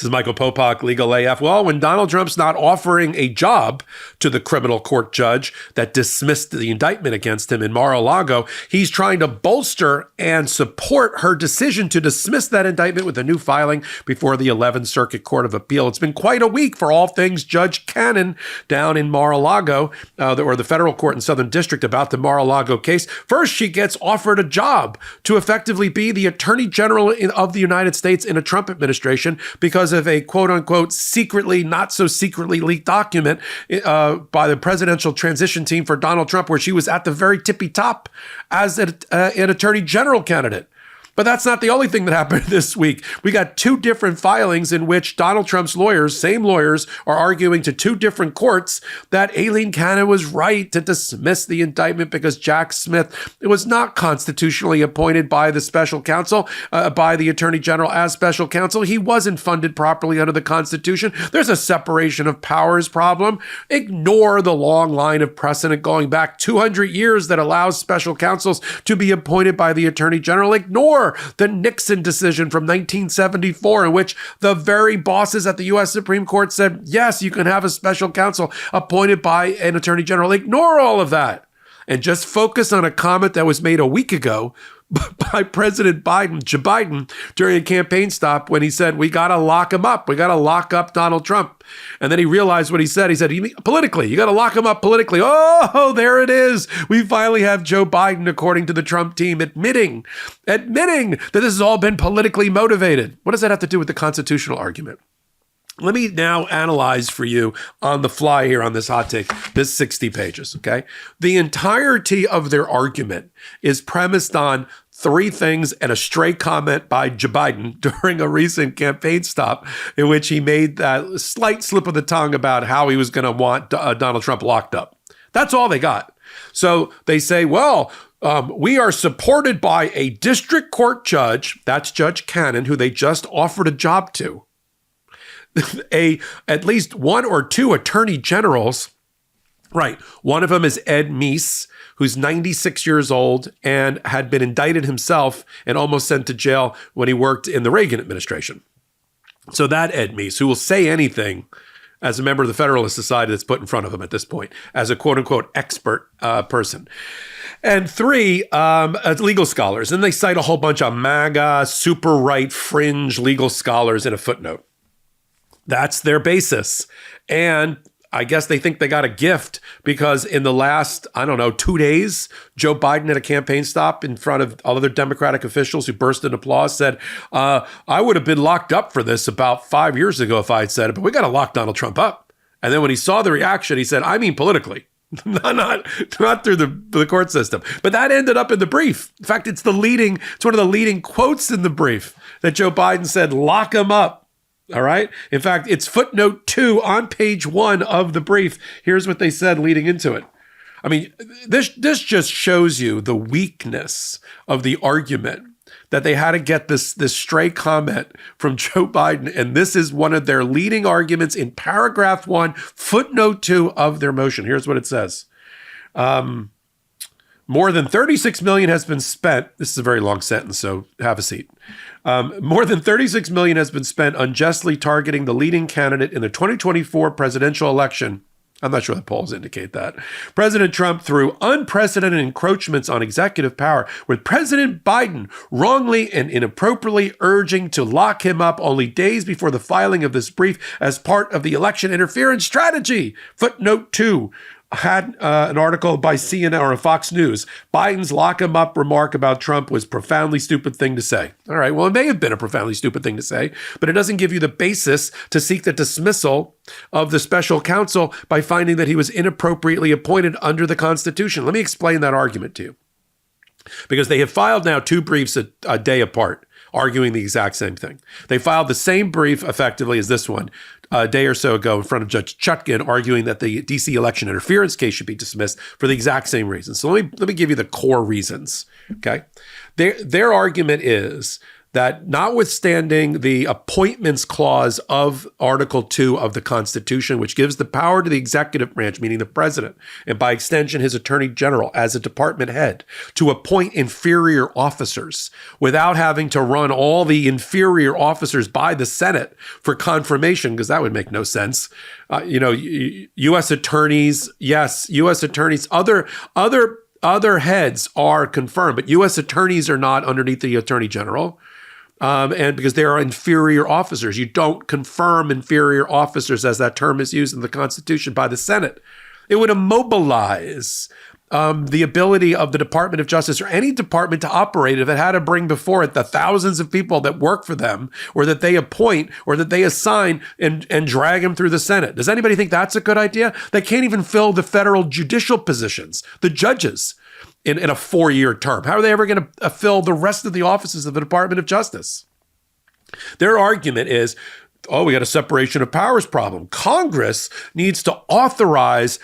This is Michael Popok, Legal AF. Well, when Donald Trump's not offering a job to the criminal court judge that dismissed the indictment against him in Mar-a-Lago, he's trying to bolster and support her decision to dismiss that indictment with a new filing before the 11th Circuit Court of Appeal. It's been quite a week for all things Judge Cannon down in Mar-a-Lago, or the federal court in Southern District, about the Mar-a-Lago case. First, she gets offered a job to effectively be the Attorney General of the United States in a Trump administration because of a quote-unquote secretly, not so secretly leaked document by the presidential transition team for Donald Trump, where she was at the very tippy top as an Attorney General candidate. But that's not the only thing that happened this week. We got two different filings in which Donald Trump's lawyers, same lawyers, are arguing to two different courts that Aileen Cannon was right to dismiss the indictment because Jack Smith was not constitutionally appointed by the special counsel, by the Attorney General as special counsel. He wasn't funded properly under the Constitution. There's a separation of powers problem. Ignore the long line of precedent going back 200 years that allows special counsels to be appointed by the Attorney General. Ignore the Nixon decision from 1974, in which the very bosses at the U.S. Supreme Court said, yes, you can have a special counsel appointed by an Attorney General. Ignore all of that and just focus on a comment that was made a week ago by President Joe Biden, during a campaign stop when he said, we got to lock him up. We got to lock up Donald Trump. And then he realized what he said. He said, politically, you got to lock him up politically. Oh, there it is. We finally have Joe Biden, according to the Trump team, admitting that this has all been politically motivated. What does that have to do with the constitutional argument? Let me now analyze for you on the fly here on this hot take, this 60 pages, okay? The entirety of their argument is premised on three things and a stray comment by Joe Biden during a recent campaign stop in which he made that slight slip of the tongue about how he was going to want Donald Trump locked up. That's all they got. So they say, well, we are supported by a district court judge, that's Judge Cannon, who they just offered a job to, at least one or two attorney generals. Right. One of them is Ed Meese, who's 96 years old and had been indicted himself and almost sent to jail when he worked in the Reagan administration. So that Ed Meese, who will say anything as a member of the Federalist Society that's put in front of him at this point, as a quote unquote expert person. And three, legal scholars. And they cite a whole bunch of MAGA, super right, fringe legal scholars in a footnote. That's their basis. And I guess they think they got a gift because in the last, 2 days, Joe Biden at a campaign stop in front of other Democratic officials who burst into applause said, I would have been locked up for this about 5 years ago if I had said it, but we got to lock Donald Trump up. And then when he saw the reaction, he said, I mean politically, not through the court system. But that ended up in the brief. In fact, it's one of the leading quotes in the brief that Joe Biden said, lock him up. All right. In fact, it's footnote 2 on page 1 of the brief. Here's what they said leading into it. I mean, this just shows you the weakness of the argument that they had to get this stray comment from Joe Biden. And this is one of their leading arguments in paragraph 1, footnote 2 of their motion. Here's what it says. More than $36 million has been spent. This is a very long sentence, so have a seat. More than $36 million has been spent unjustly targeting the leading candidate in the 2024 presidential election. I'm not sure the polls indicate that. President Trump through unprecedented encroachments on executive power, with President Biden wrongly and inappropriately urging to lock him up only days before the filing of this brief as part of the election interference strategy. Footnote 2. Had an article by CNN or Fox News. Biden's lock him up remark about Trump was a profoundly stupid thing to say. All right, well, it may have been a profoundly stupid thing to say, but it doesn't give you the basis to seek the dismissal of the special counsel by finding that he was inappropriately appointed under the Constitution. Let me explain that argument to you. Because they have filed now 2 briefs a day apart, arguing the exact same thing. They filed the same brief effectively as this one a day or so ago in front of Judge Chutkan, arguing that the DC election interference case should be dismissed for the exact same reasons. So let me give you the core reasons, okay? Their argument is that notwithstanding the appointments clause of Article 2 of the Constitution, which gives the power to the executive branch, meaning the president, and by extension his attorney general as a department head, to appoint inferior officers without having to run all the inferior officers by the Senate for confirmation, because that would make no sense. U.S. attorneys, yes, U.S. attorneys, other heads are confirmed, but U.S. attorneys are not underneath the attorney general. And because they are inferior officers, you don't confirm inferior officers, as that term is used in the Constitution, by the Senate. It would immobilize the ability of the Department of Justice or any department to operate if it had to bring before it the thousands of people that work for them or that they appoint or that they assign and drag them through the Senate. Does anybody think that's a good idea? They can't even fill the federal judicial positions, the judges, in a 4-year term. How are they ever going to fill the rest of the offices of the Department of Justice? Their argument is, we got a separation of powers problem. Congress needs to authorize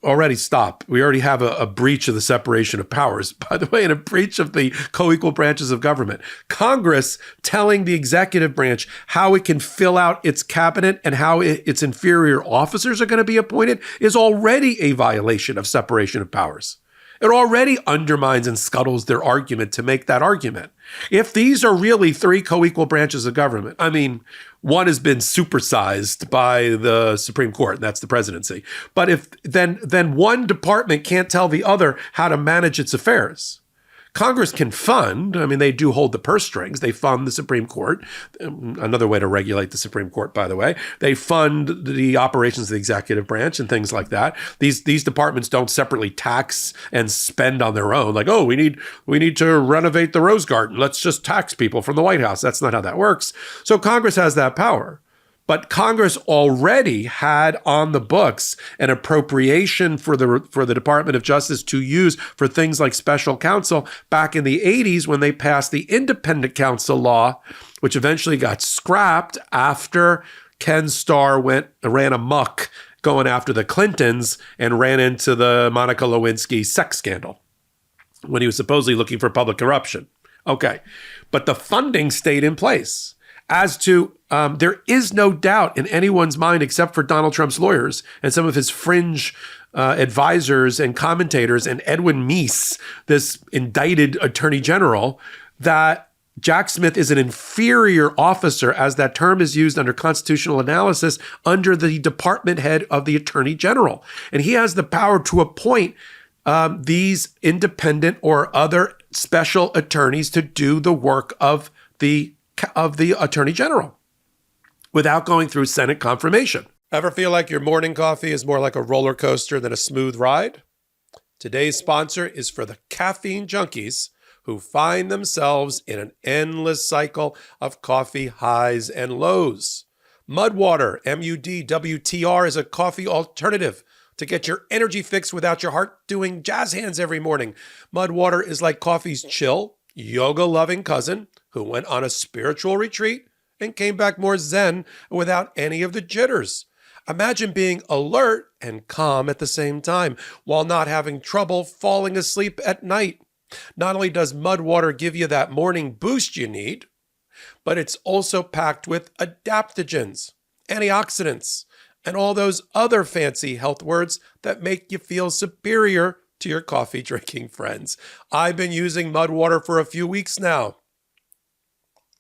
already stop. We already have a breach of the separation of powers, by the way, and a breach of the co-equal branches of government. Congress telling the executive branch how it can fill out its cabinet and how its inferior officers are going to be appointed is already a violation of separation of powers. It already undermines and scuttles their argument to make that argument. If these are really 3 co-equal branches of government, I mean, one has been supersized by the Supreme Court, and that's the presidency. But if then one department can't tell the other how to manage its affairs. Congress can fund, I mean, they do hold the purse strings. They fund the Supreme Court. Another way to regulate the Supreme Court, by the way. They fund the operations of the executive branch and things like that. These departments don't separately tax and spend on their own. Like, we need to renovate the Rose Garden. Let's just tax people from the White House. That's not how that works. So Congress has that power. But Congress already had on the books an appropriation for the Department of Justice to use for things like special counsel back in the 80s when they passed the independent counsel law, which eventually got scrapped after Ken Starr ran amok going after the Clintons and ran into the Monica Lewinsky sex scandal when he was supposedly looking for public corruption. Okay, but the funding stayed in place. As to, there is no doubt in anyone's mind, except for Donald Trump's lawyers and some of his fringe advisors and commentators and Edwin Meese, this indicted attorney general, that Jack Smith is an inferior officer, as that term is used under constitutional analysis, under the department head of the attorney general. And he has the power to appoint these independent or other special attorneys to do the work of the attorney general without going through Senate confirmation. Ever feel like your morning coffee is more like a roller coaster than a smooth ride? Today's sponsor is for the caffeine junkies who find themselves in an endless cycle of coffee highs and lows. Mudwater, MUDWTR, is a coffee alternative to get your energy fix without your heart doing jazz hands every morning. Mudwater is like coffee's chill, yoga-loving cousin who went on a spiritual retreat and came back more zen without any of the jitters. Imagine being alert and calm at the same time while not having trouble falling asleep at night. Not only does Mudwater give you that morning boost you need, but it's also packed with adaptogens, antioxidants, and all those other fancy health words that make you feel superior to your coffee drinking friends. I've been using Mudwater for a few weeks now.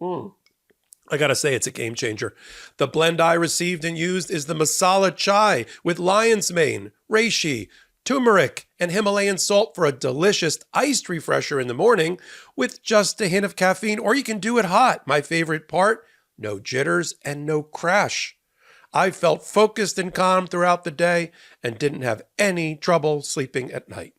I gotta say, it's a game changer. The blend I received and used is the Masala Chai with lion's mane, reishi, turmeric, and Himalayan salt for a delicious iced refresher in the morning with just a hint of caffeine, or you can do it hot. My favorite part, no jitters and no crash. I felt focused and calm throughout the day and didn't have any trouble sleeping at night.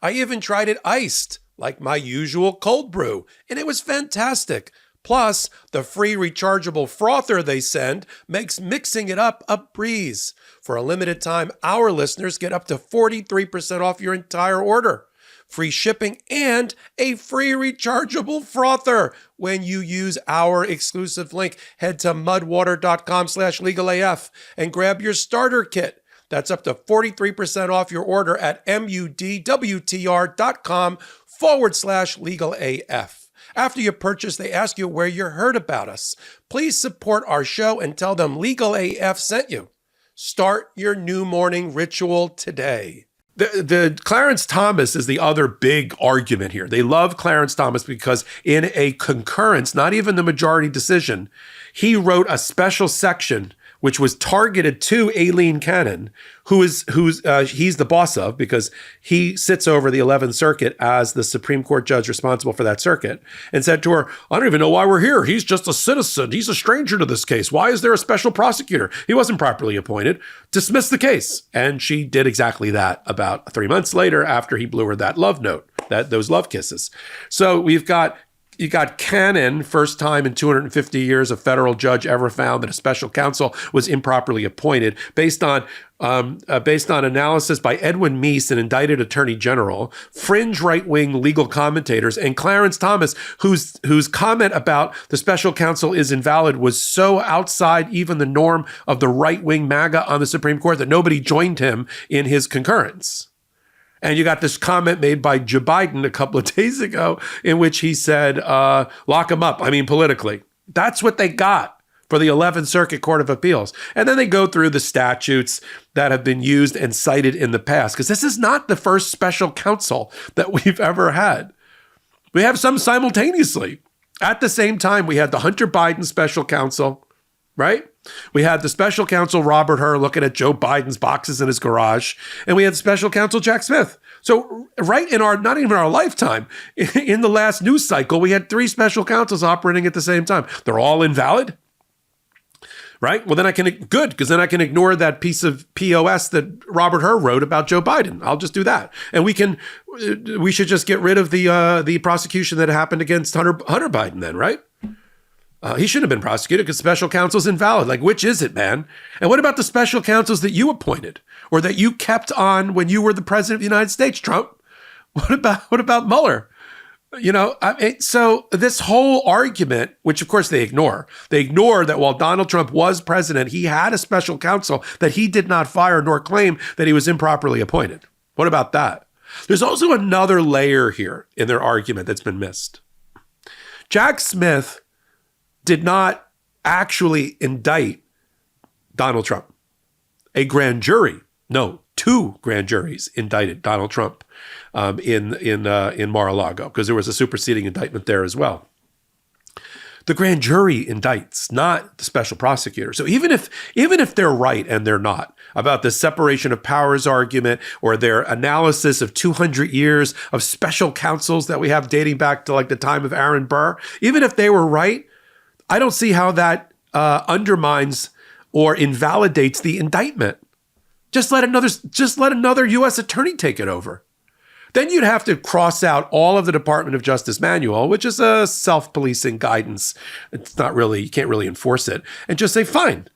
I even tried it iced, like my usual cold brew, and it was fantastic. Plus, the free rechargeable frother they send makes mixing it up a breeze. For a limited time, our listeners get up to 43% off your entire order, free shipping, and a free rechargeable frother when you use our exclusive link. Head to mudwater.com/legalaf and grab your starter kit. That's up to 43% off your order at mudwtr.com/legalaf. After you purchase, they ask you where you heard about us. Please support our show and tell them Legal AF sent you. Start your new morning ritual today. The Clarence Thomas is the other big argument here. They love Clarence Thomas because in a concurrence, not even the majority decision, he wrote a special section which was targeted to Aileen Cannon, he's the boss of, because he sits over the 11th Circuit as the Supreme Court judge responsible for that circuit, and said to her, I don't even know why we're here. He's just a citizen. He's a stranger to this case. Why is there a special prosecutor? He wasn't properly appointed. Dismiss the case. And she did exactly that about 3 months later after he blew her that love note, those love kisses. So you got Cannon, first time in 250 years a federal judge ever found that a special counsel was improperly appointed, based on analysis by Edwin Meese, an indicted attorney general, fringe right-wing legal commentators, and Clarence Thomas, whose comment about the special counsel is invalid was so outside even the norm of the right-wing MAGA on the Supreme Court that nobody joined him in his concurrence. And you got this comment made by Joe Biden a couple of days ago in which he said, lock him up. I mean, politically. That's what they got for the 11th Circuit Court of Appeals. And then they go through the statutes that have been used and cited in the past, because this is not the first special counsel that we've ever had. We have some simultaneously. At the same time, we had the Hunter Biden special counsel, right? We had the special counsel, Robert Hur, looking at Joe Biden's boxes in his garage. And we had special counsel, Jack Smith. So right in not even our lifetime, in the last news cycle, we had 3 special counsels operating at the same time. They're all invalid, right? Well, then because then I can ignore that piece of POS that Robert Hur wrote about Joe Biden. I'll just do that. And we should just get rid of the prosecution that happened against Hunter Biden then, right? He shouldn't have been prosecuted because special counsel's invalid. Like, which is it, man? And what about the special counsels that you appointed or that you kept on when you were the president of the United States, Trump? What about Mueller? So this whole argument, which of course they ignore that while Donald Trump was president, he had a special counsel that he did not fire nor claim that he was improperly appointed. What about that? There's also another layer here in their argument that's been missed. Jack Smith did not actually indict Donald Trump. A grand jury, no, 2 grand juries indicted Donald Trump in Mar-a-Lago, because there was a superseding indictment there as well. The grand jury indicts, not the special prosecutor. So even if they're right, and they're not, about the separation of powers argument or their analysis of 200 years of special counsels that we have dating back to like the time of Aaron Burr, even if they were right, I don't see how that undermines or invalidates the indictment. Just let another U.S. attorney take it over. Then you'd have to cross out all of the Department of Justice manual, which is a self-policing guidance. It's not really, you can't really enforce it, and just say, fine,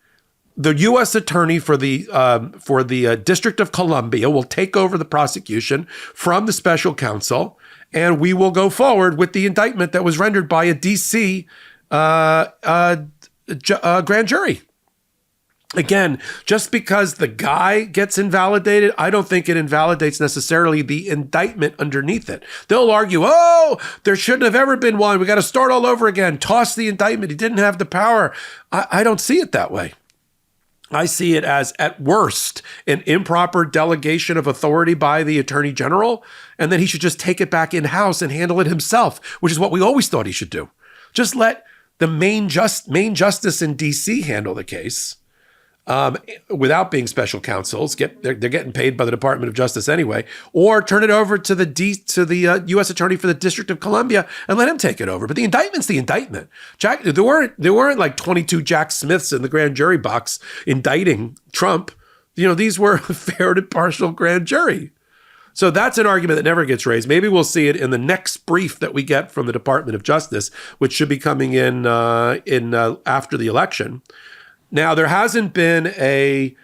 the U.S. attorney for the District of Columbia will take over the prosecution from the special counsel, and we will go forward with the indictment that was rendered by a D.C. grand jury. Again, just because the guy gets invalidated, I don't think it invalidates necessarily the indictment underneath it. They'll argue, oh, there shouldn't have ever been one. We got to start all over again. Toss the indictment. He didn't have the power. I don't see it that way. I see it as, at worst, an improper delegation of authority by the attorney general, and then he should just take it back in-house and handle it himself, which is what we always thought he should do. Just let the main justice in D.C. handle the case. Without being special counsels, they're getting paid by the Department of Justice anyway, or turn it over to the U.S. Attorney for the District of Columbia and let him take it over. But the indictment's the indictment. There weren't like 22 Jack Smiths in the grand jury box indicting Trump. These were a fair and impartial grand jury. So that's an argument that never gets raised. Maybe we'll see it in the next brief that we get from the Department of Justice, which should be coming in after the election. Now, there hasn't been a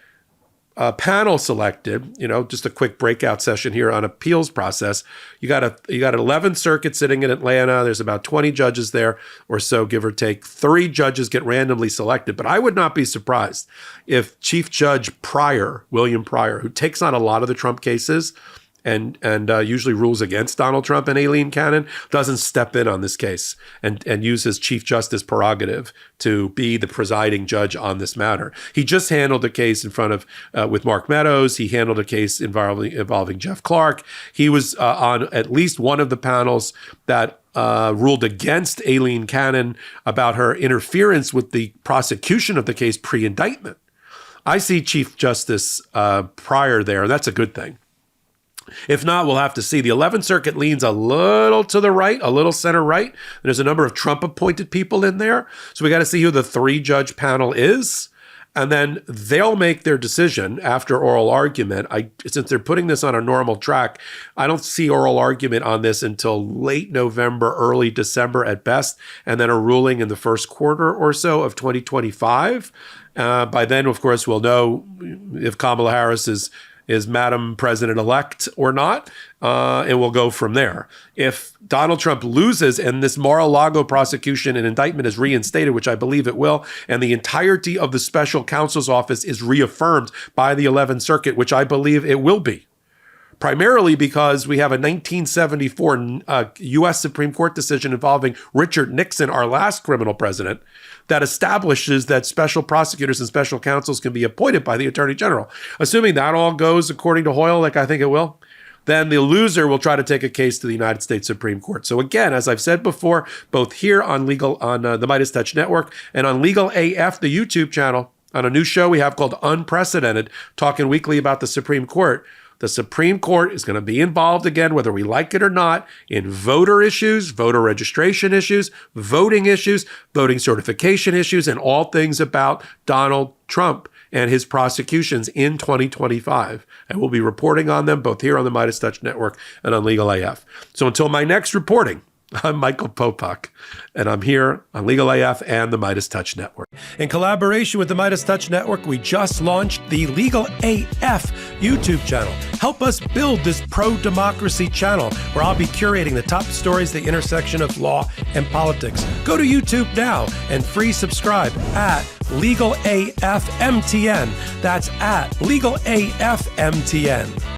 panel selected, just a quick breakout session here on appeals process. You got an 11th Circuit sitting in Atlanta. There's about 20 judges there or so, give or take. 3 judges get randomly selected. But I would not be surprised if Chief Judge William Pryor, who takes on a lot of the Trump cases, and usually rules against Donald Trump and Aileen Cannon, doesn't step in on this case and use his Chief Justice prerogative to be the presiding judge on this matter. He just handled a case in front of with Mark Meadows. He handled a case involving Jeff Clark. He was on at least one of the panels that ruled against Aileen Cannon about her interference with the prosecution of the case pre-indictment. I see Chief Justice Pryor there. That's a good thing. If not, we'll have to see. The 11th Circuit leans a little to the right, a little center right. There's a number of Trump-appointed people in there. So we got to see who the 3-judge panel is. And then they'll make their decision after oral argument. Since they're putting this on a normal track, I don't see oral argument on this until late November, early December at best, and then a ruling in the first quarter or so of 2025. By then, of course, we'll know if Kamala Harris is Madam President-elect or not, and we'll go from there. If Donald Trump loses and this Mar-a-Lago prosecution and indictment is reinstated, which I believe it will, and the entirety of the special counsel's office is reaffirmed by the 11th Circuit, which I believe it will be, primarily because we have a 1974 U.S. Supreme Court decision involving Richard Nixon, our last criminal president, that establishes that special prosecutors and special counsels can be appointed by the Attorney General. Assuming that all goes according to Hoyle, like I think it will, then the loser will try to take a case to the United States Supreme Court. So again, as I've said before, both here on the MeidasTouch Network and on Legal AF, the YouTube channel, on a new show we have called Unprecedented, talking weekly about the Supreme Court. The Supreme Court is going to be involved again, whether we like it or not, in voter issues, voter registration issues, voting certification issues, and all things about Donald Trump and his prosecutions in 2025. And we'll be reporting on them both here on the MeidasTouch Network and on Legal AF. So until my next reporting, I'm Michael Popok, and I'm here on Legal AF and the MeidasTouch Network. In collaboration with the MeidasTouch Network, we just launched the Legal AF YouTube channel. Help us build this pro-democracy channel where I'll be curating the top stories at the intersection of law and politics. Go to YouTube now and free subscribe at Legal AF MTN. That's at Legal AF MTN.